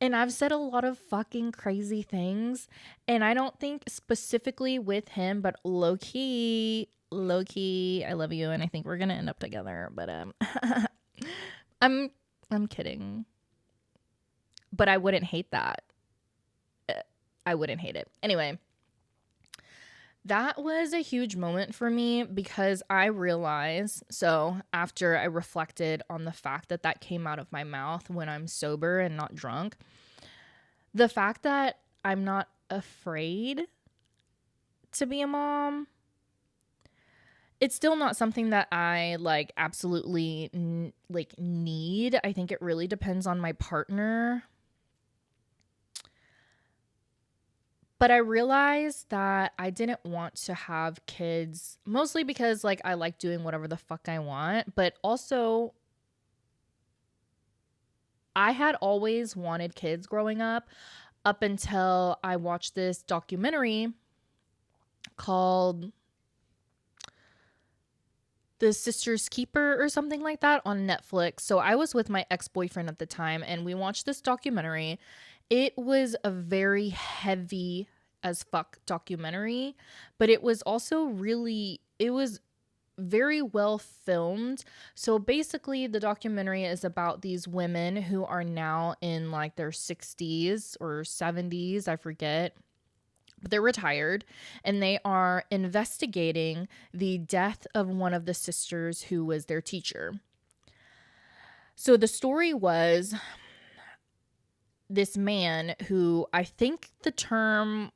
And I've said a lot of fucking crazy things. And I don't think specifically with him, but low-key, I love you. And I think we're going to end up together. But I'm kidding. But I wouldn't hate that. I wouldn't hate it. Anyway, that was a huge moment for me because I realized, so after I reflected on the fact that that came out of my mouth when I'm sober and not drunk, the fact that I'm not afraid to be a mom, it's still not something that I like absolutely need. I think it really depends on my partner. But I realized that I didn't want to have kids, mostly because like I like doing whatever the fuck I want, but also I had always wanted kids growing up until I watched this documentary called The Sister's Keeper or something like that on Netflix. So I was with my ex-boyfriend at the time and we watched this documentary. It was a very heavy as fuck documentary, but it was also it was very well filmed. So basically the documentary is about these women who are now in like their 60s or 70s, I forget. But they're retired and they are investigating the death of one of the sisters who was their teacher. So the story was this man who, I think the term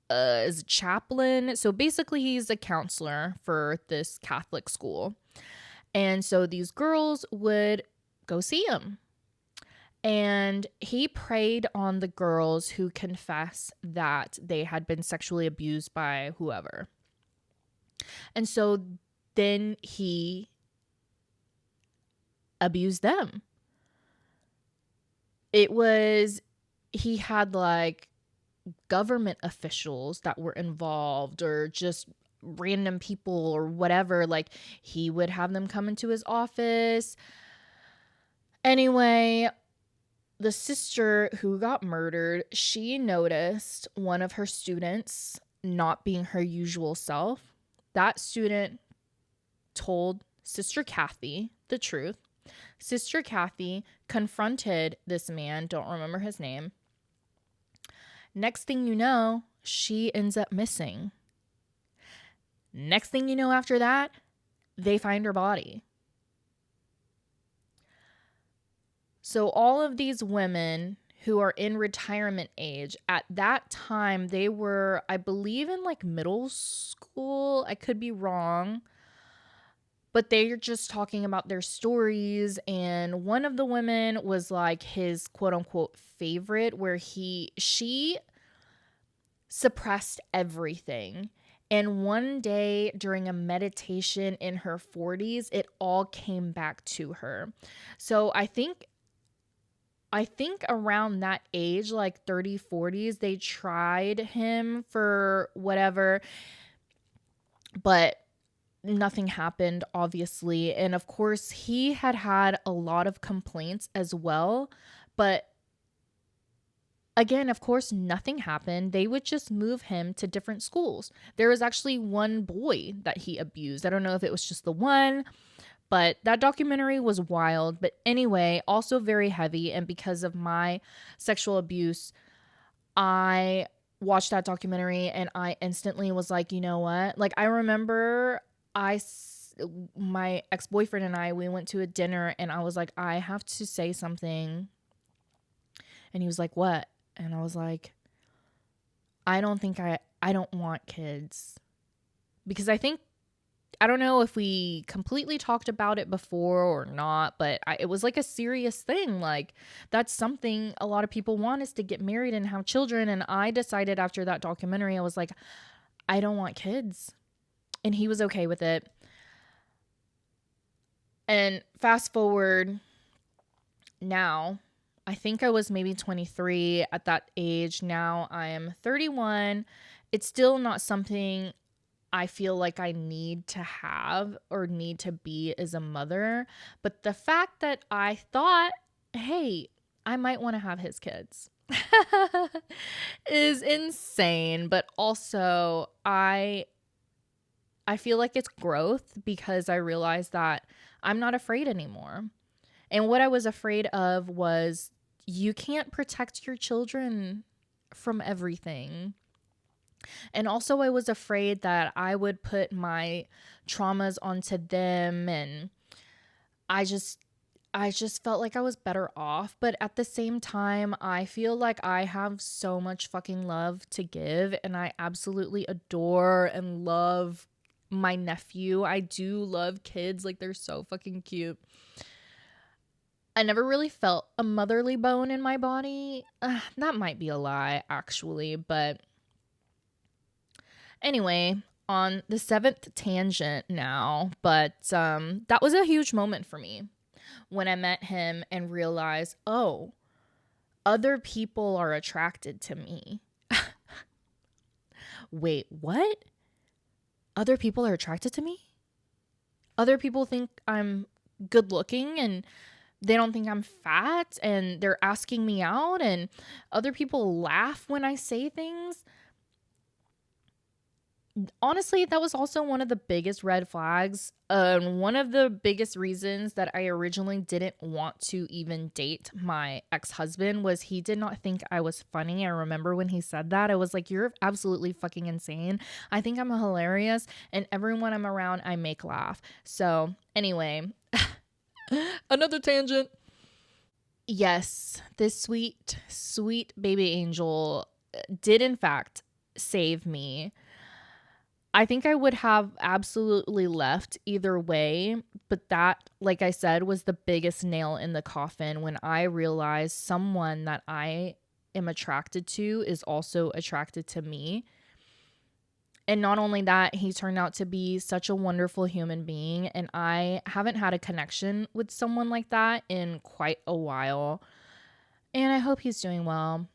is chaplain. So basically he's a counselor for this Catholic school. And so these girls would go see him. And he preyed on the girls who confess that they had been sexually abused by whoever. And so then he abused them. He had like government officials that were involved or just random people or whatever. Like he would have them come into his office. Anyway, the sister who got murdered, she noticed one of her students not being her usual self. That student told Sister Kathy the truth. Sister Kathy confronted this man, don't remember his name. Next thing you know, she ends up missing. Next thing you know after that, they find her body. So all of these women who are in retirement age, at that time, they were, I believe, in like middle school. I could be wrong. But they're just talking about their stories. And one of the women was like his quote unquote favorite, where she suppressed everything. And one day during a meditation in her 40s, it all came back to her. So I think around that age, like 30, 40s, they tried him for whatever, but nothing happened, obviously. And of course, he had a lot of complaints as well. But again, of course, nothing happened. They would just move him to different schools. There was actually one boy that he abused. I don't know if it was just the one, but that documentary was wild. But anyway, also very heavy. And because of my sexual abuse, I watched that documentary and I instantly was like, you know what? Like, I remember my ex-boyfriend and we went to a dinner and I was like, I have to say something. And he was like, what? And I was like, I don't want kids. Because I don't know if we completely talked about it before or not, but it was like a serious thing. Like, that's something a lot of people want, is to get married and have children. And I decided after that documentary, I was like, I don't want kids. And he was okay with it. And fast forward now, I think I was maybe 23 at that age. Now I am 31. It's still not something I feel like I need to have or need to be as a mother. But the fact that I thought, hey, I might want to have his kids is insane. But also, I feel like it's growth, because I realized that I'm not afraid anymore. And what I was afraid of was, you can't protect your children from everything. And also, I was afraid that I would put my traumas onto them, and I just felt like I was better off. But at the same time, I feel like I have so much fucking love to give, and I absolutely adore and love my nephew. I do love kids. Like, they're so fucking cute. I never really felt a motherly bone in my body. That might be a lie, actually. But anyway, on the 7th tangent now. But that was a huge moment for me when I met him and realized, oh, other people are attracted to me. Wait, what? Other people are attracted to me? Other people think I'm good looking, and they don't think I'm fat, and they're asking me out, and other people laugh when I say things. Honestly, that was also one of the biggest red flags. One of the biggest reasons that I originally didn't want to even date my ex-husband was he did not think I was funny. I remember when he said that, I was like, you're absolutely fucking insane. I think I'm hilarious, and everyone I'm around, I make laugh. So anyway, another tangent. Yes, this sweet, sweet baby angel did in fact save me. I think I would have absolutely left either way, but that, like I said, was the biggest nail in the coffin when I realized someone that I am attracted to is also attracted to me. And not only that, he turned out to be such a wonderful human being, and I haven't had a connection with someone like that in quite a while. And I hope he's doing well.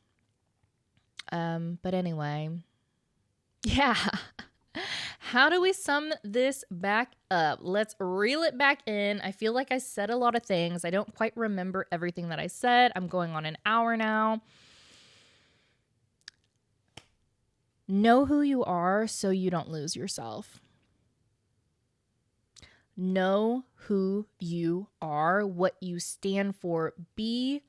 But anyway, yeah. how do we sum this back up? Let's reel it back in. I feel like I said a lot of things. I don't quite remember everything that I said. I'm going on an hour now. Know who you are so you don't lose yourself. Know who you are, what you stand for. Be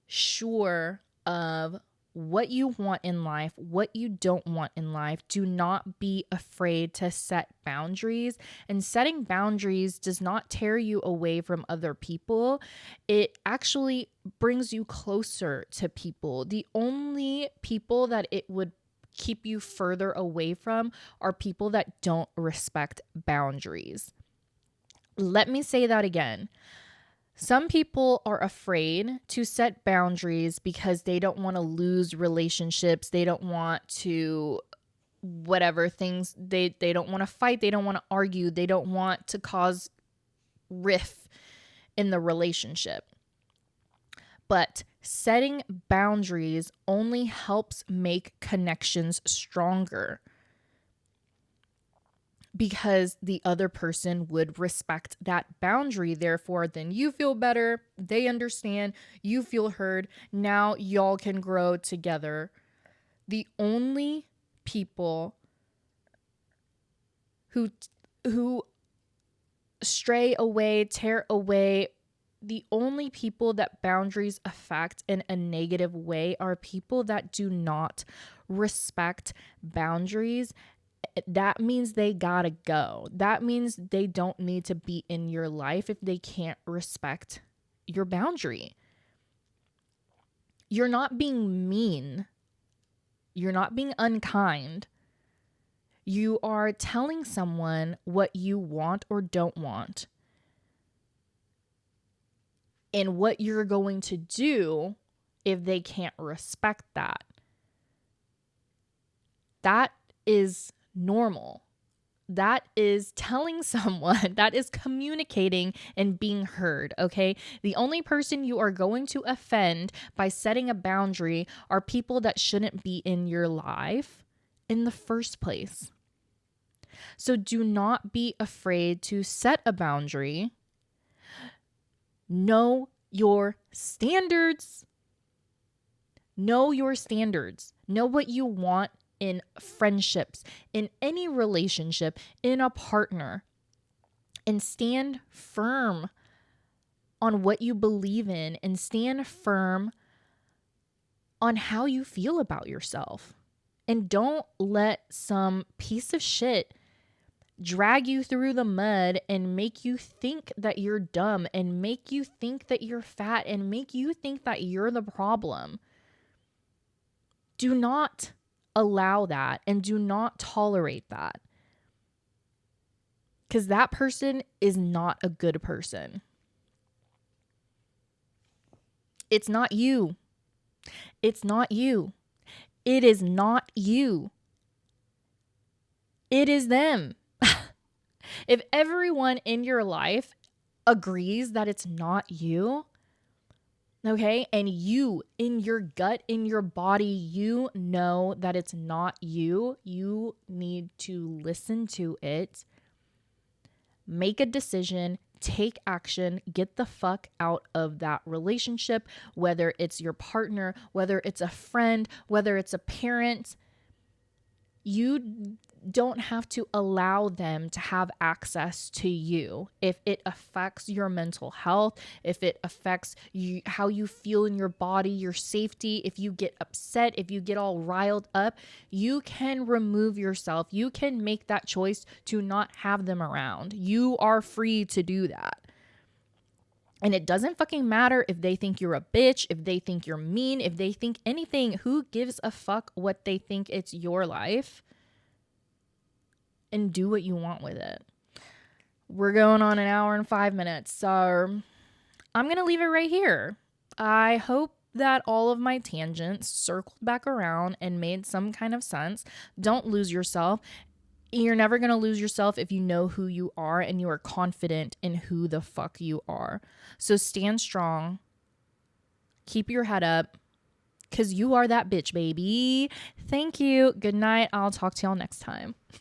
sure of what you want in life, what you don't want in life. Do not be afraid to set boundaries. And setting boundaries does not tear you away from other people. It actually brings you closer to people. The only people that it would keep you further away from are people that don't respect boundaries. Let me say that again. Some people are afraid to set boundaries because they don't want to lose relationships. They don't want to whatever things. They don't want to fight. They don't want to argue. They don't want to cause rift in the relationship. But setting boundaries only helps make connections stronger, because the other person would respect that boundary. Therefore, then you feel better, they understand, you feel heard. Now y'all can grow together. The only people who stray away, tear away, the only people that boundaries affect in a negative way are people that do not respect boundaries. That means they gotta go. That means they don't need to be in your life if they can't respect your boundary. You're not being mean. You're not being unkind. You are telling someone what you want or don't want, and what you're going to do if they can't respect that. That is normal. That is telling someone, that is communicating and being heard, okay? The only person you are going to offend by setting a boundary are people that shouldn't be in your life in the first place. So do not be afraid to set a boundary. Know your standards. Know your standards. Know what you want in friendships, in any relationship, in a partner, and stand firm on what you believe in, and stand firm on how you feel about yourself. And don't let some piece of shit drag you through the mud and make you think that you're dumb, and make you think that you're fat, and make you think that you're the problem. Do not allow that, and do not tolerate that, because that person is not a good person. It's not you. It's not you. It is not you. It is them. If everyone in your life agrees that it's not you, okay, and you, in your gut, in your body, you know that it's not you, you need to listen to it, make a decision, take action, get the fuck out of that relationship, whether it's your partner, whether it's a friend, whether it's a parent. You don't have to allow them to have access to you if it affects your mental health, if it affects you, how you feel in your body, your safety. If you get upset, if you get all riled up, you can remove yourself. You can make that choice to not have them around. You are free to do that. And it doesn't fucking matter if they think you're a bitch, if they think you're mean, if they think anything. Who gives a fuck what they think? It's your life. And do what you want with it. We're going on an hour and 5 minutes. So I'm going to leave it right here. I hope that all of my tangents circled back around and made some kind of sense. Don't lose yourself. You're never going to lose yourself if you know who you are and you are confident in who the fuck you are. So stand strong. Keep your head up, because you are that bitch, baby. Thank you. Good night. I'll talk to y'all next time.